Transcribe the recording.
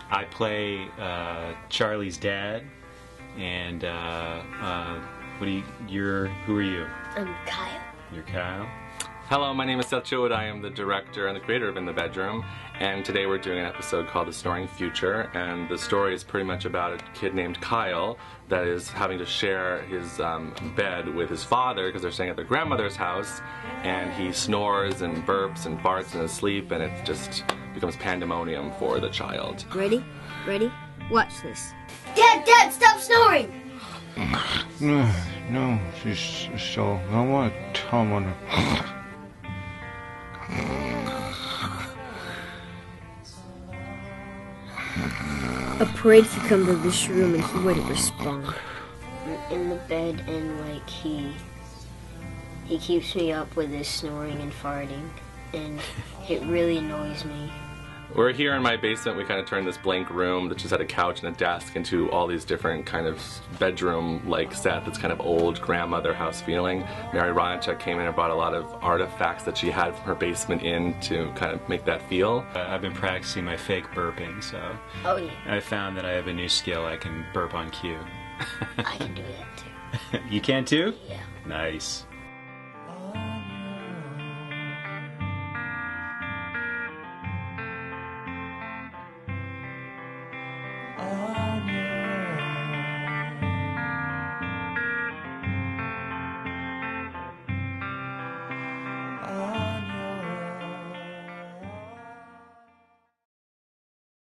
I play Charlie's dad, and who are you? I'm Kyle. You're Kyle. Hello, my name is Seth Jewett. I am the director and the creator of In the Bedroom, and today we're doing an episode called The Snoring Future, and the story is pretty much about a kid named Kyle that is having to share his bed with his father because they're staying at their grandmother's house, and he snores and burps and farts in his sleep, and it just becomes pandemonium for the child. Ready? Ready? Watch this. Dad, stop snoring! No, so I want to tell him. A parade could come to this room and he wouldn't respond. I'm in the bed and like he keeps me up with his snoring and farting, and it really annoys me. We're here in my basement. We kind of turned this blank room that just had a couch and a desk into all these different kind of bedroom-like set that's kind of old grandmother house feeling. Mary Ronachek came in and brought a lot of artifacts that she had from her basement in to kind of make that feel. I've been practicing my fake burping, so Oh yeah, I found that I have a new skill. I can burp on cue. I can do that too. You can too? Yeah. Nice. Oh.